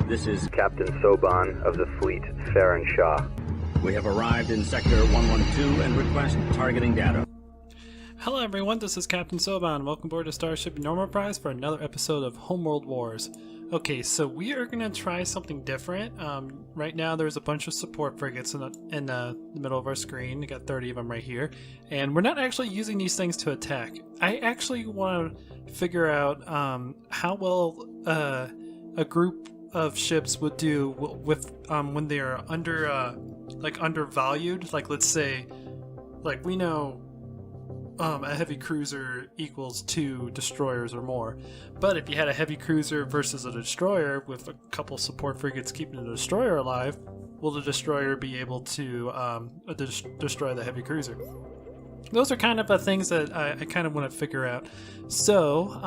This is Captain Soban of the fleet, Farron Shaw. We have arrived in Sector 112 and request targeting data. Hello everyone, this is Captain Soban. Welcome aboard to Starship Normal Prize for another episode of Homeworld Wars. Okay, so we are going to try something different. Right now there's a bunch of support frigates in the middle of our screen. We got 30 of them right here. And we're not actually using these things to attack. I actually want to figure out how well a group of ships would do with when they are undervalued. Like, let's say, like, we know a heavy cruiser equals 2 destroyers or more, but if you had a heavy cruiser versus a destroyer with a couple support frigates keeping the destroyer alive, will the destroyer be able to destroy the heavy cruiser? Those are kind of the things that I kind of want to figure out. So,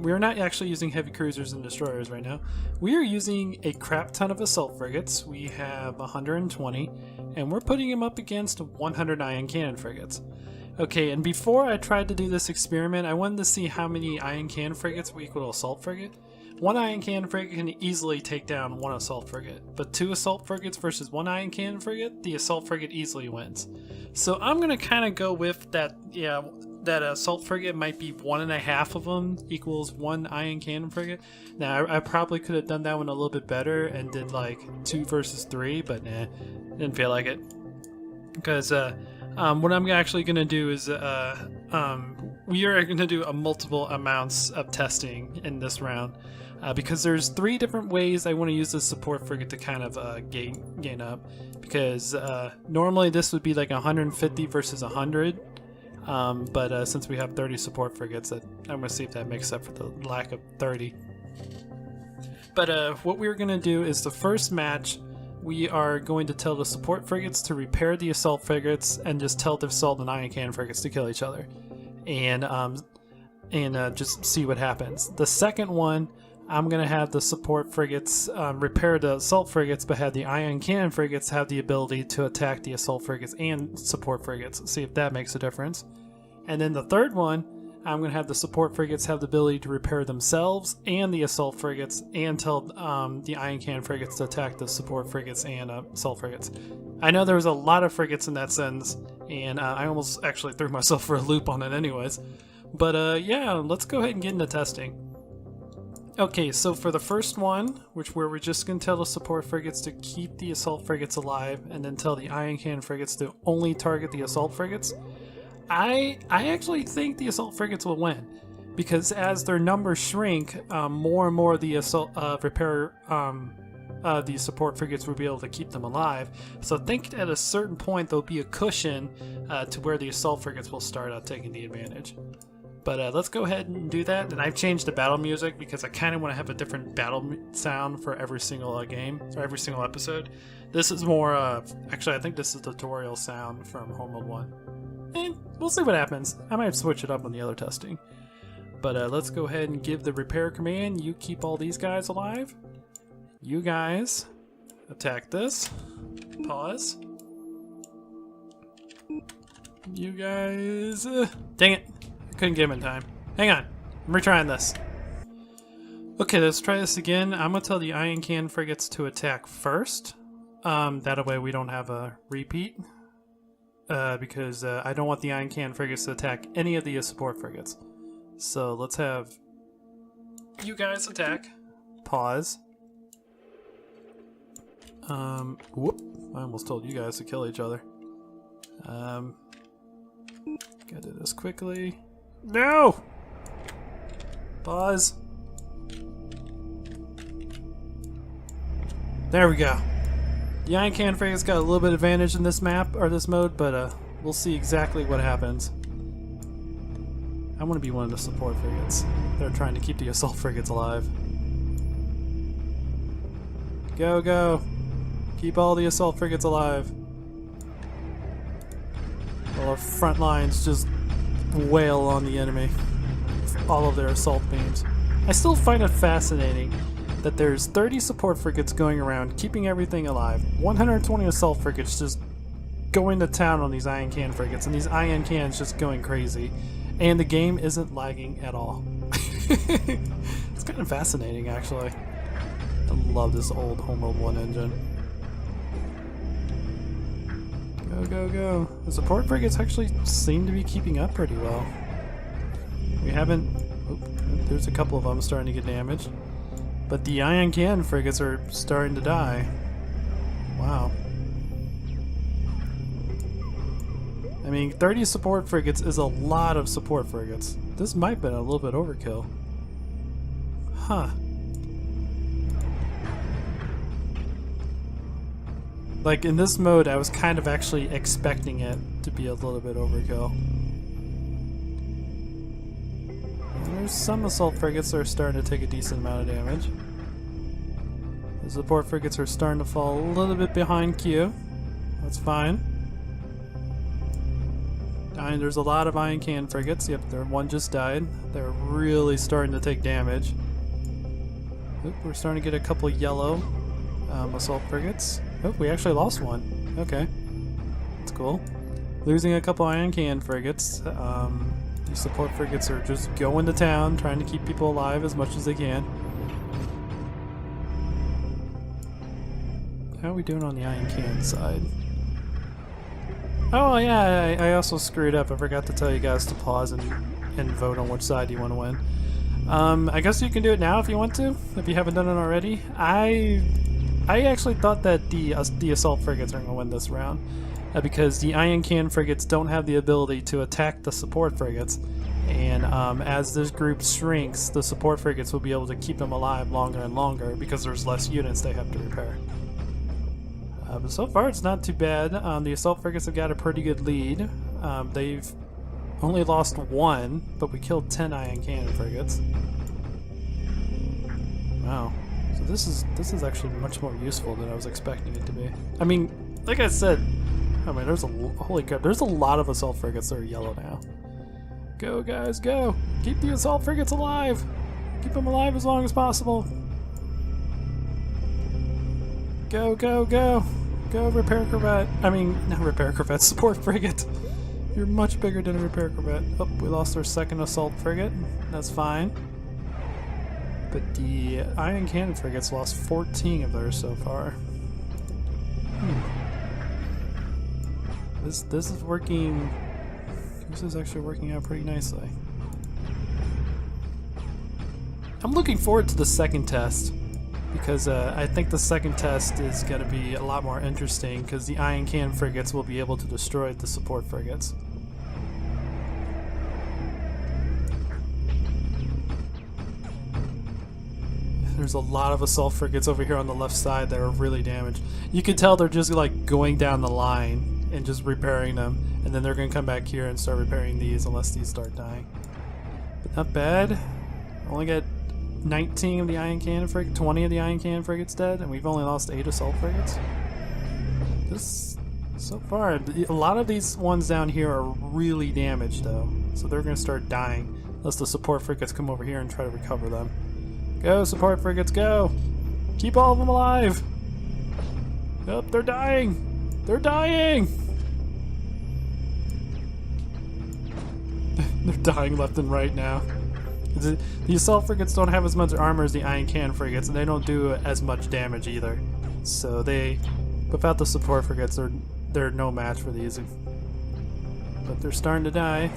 we're not actually using heavy cruisers and destroyers right now. We are using a crap ton of assault frigates. We have 120, and we're putting them up against 100 ion cannon frigates. Okay, and before I tried to do this experiment, I wanted to see how many ion cannon frigates were equal to assault frigate. One ion cannon frigate can easily take down one assault frigate, but 2 assault frigates versus 1 ion cannon frigate, the assault frigate easily wins. So I'm gonna kind of go with that. Yeah, that assault frigate might be 1.5 of them equals 1 ion cannon frigate. Now I probably could have done that one a little bit better and did like 2 versus 3, but nah, didn't feel like it. Because what I'm actually going to do is we are going to do a multiple amounts of testing in this round because there's 3 different ways I want to use this support frigate to kind of gain up. Because normally this would be like 150 versus 100, but since we have 30 support frigates, I'm going to see if that makes up for the lack of 30. But what we're going to do is the first match, we are going to tell the support frigates to repair the assault frigates and just tell the assault and ion cannon frigates to kill each other, and just see what happens. The second one, I'm going to have the support frigates repair the assault frigates, but have the ion cannon frigates have the ability to attack the assault frigates and support frigates. See if that makes a difference. And then the third one, I'm going to have the support frigates have the ability to repair themselves and the assault frigates, and tell the ion cannon frigates to attack the support frigates and assault frigates. I know there was a lot of frigates in that sentence, and I almost actually threw myself for a loop on it anyways. But yeah, let's go ahead and get into testing. Okay, so for the first one, where we're just going to tell the support frigates to keep the assault frigates alive, and then tell the ion cannon frigates to only target the assault frigates, I actually think the assault frigates will win, because as their numbers shrink, more and more the assault the support frigates will be able to keep them alive. So I think at a certain point there'll be a cushion to where the assault frigates will start out taking the advantage. But let's go ahead and do that. And I've changed the battle music because I kind of want to have a different battle sound for every single game, or every single episode. This is more, actually I think this is the tutorial sound from Homeworld 1. And we'll see what happens. I might switch it up on the other testing. But let's go ahead and give the repair command. You keep all these guys alive. You guys attack this. Pause. You guys... dang it. I couldn't get him in time. Hang on. I'm retrying this. Okay, let's try this again. I'm going to tell the ion cannon frigates to attack first. That way we don't have a repeat. Because I don't want the ion cannon frigates to attack any of the support frigates. So let's have you guys attack. Pause. Whoop! I almost told you guys to kill each other. Gotta do this quickly. No! Pause. There we go. The ion cannon frigates got a little bit of advantage in this map, or this mode, but we'll see exactly what happens. I want to be one of the support frigates. They're trying to keep the assault frigates alive. Go, go! Keep all the assault frigates alive. While our front lines just wail on the enemy with all of their assault beams. I still find it fascinating that there's 30 support frigates going around keeping everything alive, 120 assault frigates just going to town on these ion cannon frigates, and these ion cannons just going crazy, and the game isn't lagging at all. It's kind of fascinating, actually. I love this old Homeworld 1 engine. Go, go, go. The support frigates actually seem to be keeping up pretty well. We haven't... Oh, there's a couple of them starting to get damaged. But the ion cannon frigates are starting to die. Wow. I mean, 30 support frigates is a lot of support frigates. This might have been a little bit overkill. Huh. Like, in this mode, I was kind of actually expecting it to be a little bit overkill. And there's some assault frigates that are starting to take a decent amount of damage. The support frigates are starting to fall a little bit behind Q. That's fine. And there's a lot of ion cannon frigates. Yep, one just died. They're really starting to take damage. Oop, we're starting to get a couple yellow assault frigates. Oh, we actually lost one. Okay. That's cool. Losing a couple ion cannon frigates. These support frigates are just going to town, trying to keep people alive as much as they can. How are we doing on the ion cannon side? Oh yeah, I also screwed up. I forgot to tell you guys to pause and vote on which side you want to win. I guess you can do it now if you want to, if you haven't done it already. I actually thought that the assault frigates are going to win this round because the ion cannon frigates don't have the ability to attack the support frigates, and as this group shrinks, the support frigates will be able to keep them alive longer and longer because there's less units they have to repair. But so far it's not too bad. The assault frigates have got a pretty good lead. They've only lost one, but we killed 10 ion cannon frigates. Wow. So this is actually much more useful than I was expecting it to be. I mean, like I said, there's holy crap, there's a lot of assault frigates that are yellow now. Go guys, go! Keep the assault frigates alive! Keep them alive as long as possible. Go, go, go! Go, repair corvette. I mean, not repair corvette, support frigate. You're much bigger than a repair corvette. Oh, we lost our second assault frigate. That's fine. But the ion cannon frigates lost 14 of theirs so far. This is working. This is actually working out pretty nicely. I'm looking forward to the second test because I think the second test is going to be a lot more interesting because the ion cannon frigates will be able to destroy the support frigates. There's a lot of assault frigates over here on the left side that are really damaged. You can tell they're just like going down the line and just repairing them, and then they're going to come back here and start repairing these unless these start dying. But not bad. Only got 19 of the ion cannon frigates, 20 of the ion cannon frigates dead, and we've only lost 8 assault frigates. This, so far, a lot of these ones down here are really damaged though, so they're going to start dying unless the support frigates come over here and try to recover them. Go, support frigates, go! Keep all of them alive! Oh, they're dying! They're dying! They're dying left and right now. The assault frigates don't have as much armor as the ion cannon frigates, and they don't do as much damage either. So they, without the support frigates, they're no match for these. But they're starting to die.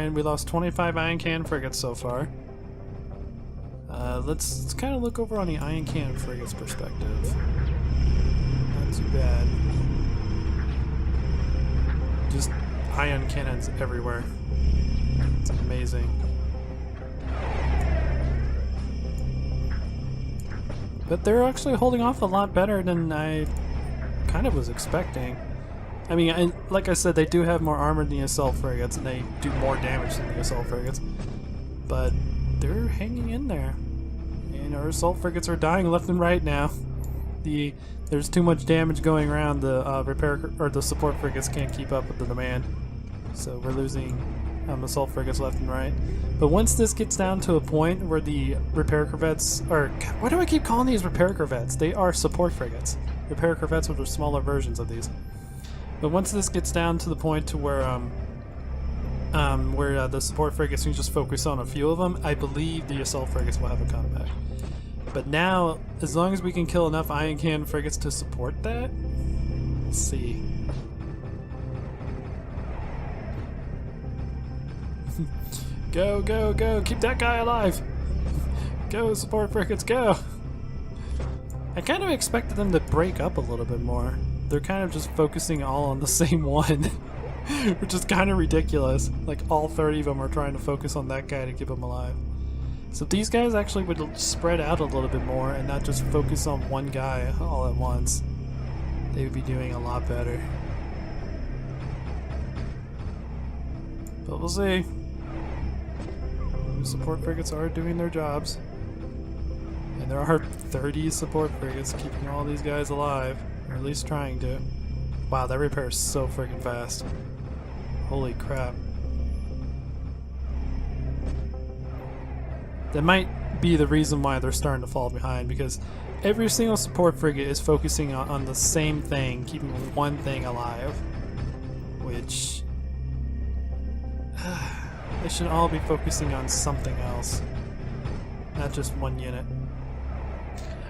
We lost 25 ion cannon frigates so far. Let's kind of look over on the ion cannon frigates perspective. Not too bad. Just ion cannons everywhere. It's amazing. But they're actually holding off a lot better than I kind of was expecting. I mean, like I said, they do have more armor than the assault frigates, and they do more damage than the assault frigates. But they're hanging in there. And our assault frigates are dying left and right now. There's too much damage going around. The support frigates can't keep up with the demand. So we're losing assault frigates left and right. But once this gets down to a point where the repair corvettes, or why do I keep calling these repair corvettes? They are support frigates. Repair corvettes are smaller versions of these. But once this gets down to the point to where the support frigates can just focus on a few of them, I believe the assault frigates will have a comeback. But now, as long as we can kill enough ion cannon frigates to support that, we'll see. Go, go, go! Keep that guy alive! Go, support frigates, go! I kind of expected them to break up a little bit more. They're kind of just focusing all on the same one, which is kind of ridiculous. Like, all 30 of them are trying to focus on that guy to keep him alive. So if these guys actually would spread out a little bit more and not just focus on one guy all at once, they would be doing a lot better. But we'll see. The support frigates are doing their jobs. And there are 30 support frigates keeping all these guys alive, or at least trying to. Wow, that repair is so freaking fast. Holy crap. That might be the reason why they're starting to fall behind, because every single support frigate is focusing on the same thing, keeping one thing alive. Which... they should all be focusing on something else, not just one unit.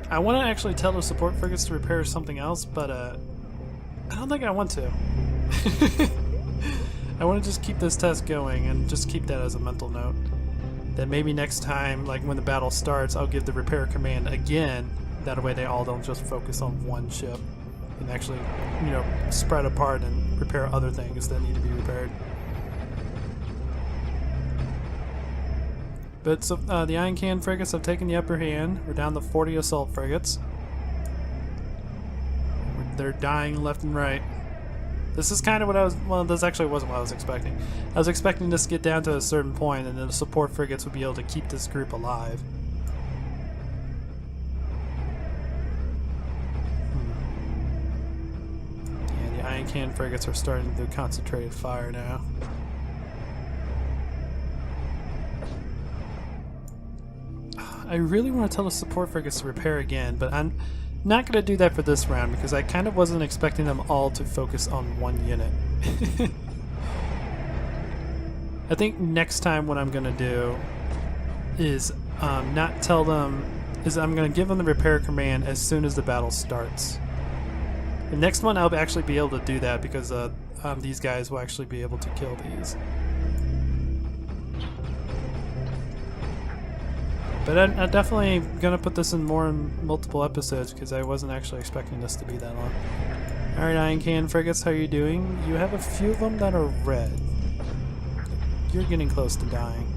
I want to actually tell the support frigates to repair something else, but I don't think I want to. I want to just keep this test going and just keep that as a mental note. That maybe next time, like when the battle starts, I'll give the repair command again. That way they all don't just focus on one ship and actually, you know, spread apart and repair other things that need to be repaired. But so, the ion cannon frigates have taken the upper hand. We're down to 40 assault frigates. They're dying left and right. This is kind of what I was... Well, this actually wasn't what I was expecting. I was expecting this to get down to a certain point and then the support frigates would be able to keep this group alive. Yeah, the ion cannon frigates are starting to do concentrated fire now. I really want to tell the support frigates to repair again, but I'm not going to do that for this round because I kind of wasn't expecting them all to focus on one unit. I think next time what I'm going to do is not tell them, is I'm going to give them the repair command as soon as the battle starts. The next one I'll actually be able to do that because these guys will actually be able to kill these. But I'm definitely going to put this in multiple episodes because I wasn't actually expecting this to be that long. Alright, ion cannon frigates, how are you doing? You have a few of them that are red. You're getting close to dying.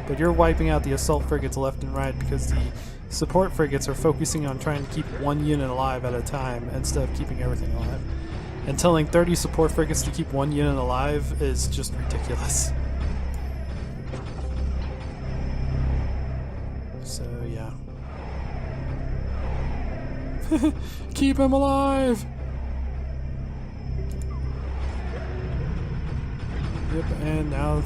But you're wiping out the assault frigates left and right because the support frigates are focusing on trying to keep one unit alive at a time instead of keeping everything alive. And telling 30 support frigates to keep one unit alive is just ridiculous. So, yeah. Keep him alive! Yep, and now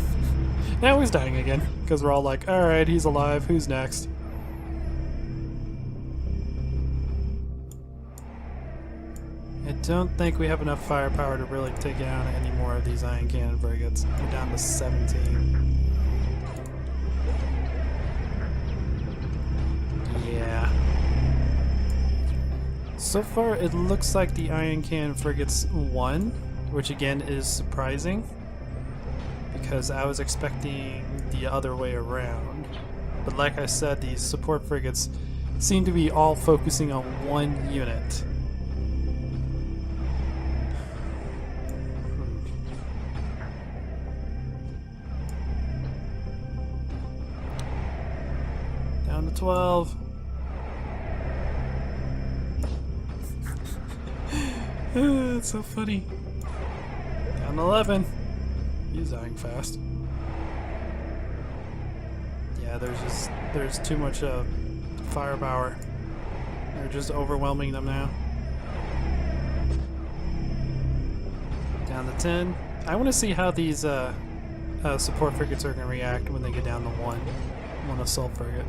he's dying again. Because we're all like, alright, he's alive, who's next? I don't think we have enough firepower to really take down any more of these ion cannon frigates. We're down to 17. Yeah. So far, it looks like the ion cannon frigates won, which again is surprising because I was expecting the other way around. But like I said, these support frigates seem to be all focusing on one unit. Down to 12. It's so funny. Down to 11. He's dying fast. Yeah, there's too much firepower. They're just overwhelming them now. Down to 10. I want to see how these support frigates are going to react when they get down to one assault frigate.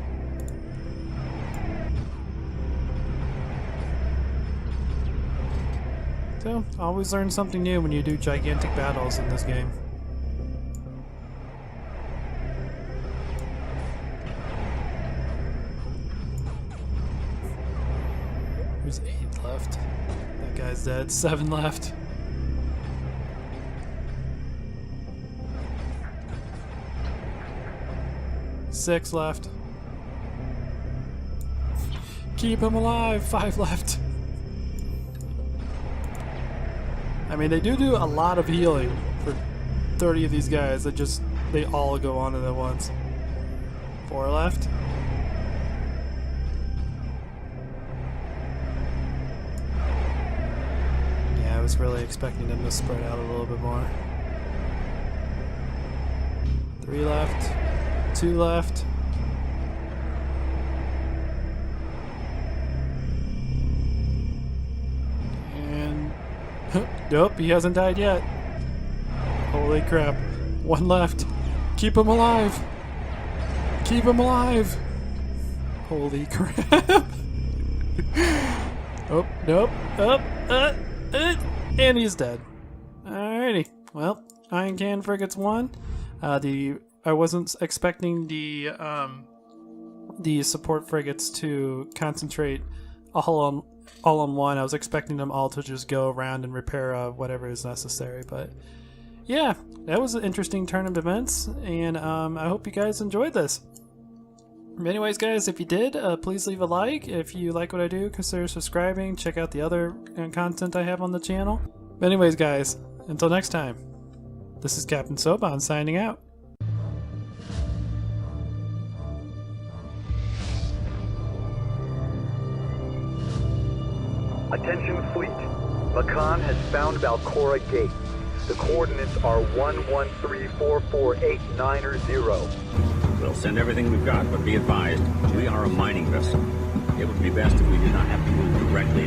So, always learn something new when you do gigantic battles in this game. 8 left. That guy's dead. 7 left. Six left. Keep him alive. 5 left. I mean, they do a lot of healing for 30 of these guys. They all go on it at once. 4 left. Yeah, I was really expecting them to spread out a little bit more. 3 left. 2 left. And nope, he hasn't died yet. Holy crap. 1 left. Keep him alive. Keep him alive. Holy crap. Oh, nope. And he's dead. Alrighty. Well, Iron Can Frigates won. I wasn't expecting the support frigates to concentrate all on one. I was expecting them all to just go around and repair whatever is necessary. But yeah, that was an interesting turn of events, and I hope you guys enjoyed this. Anyways, guys, if you did, please leave a like. If you like what I do, consider subscribing. Check out the other content I have on the channel. But anyways, guys, until next time, this is Captain Soban signing out. Attention fleet. Makan has found Valcora Gate. The coordinates are 1134489er0. We'll send everything we've got, but be advised, we are a mining vessel. It would be best if we did not have to move directly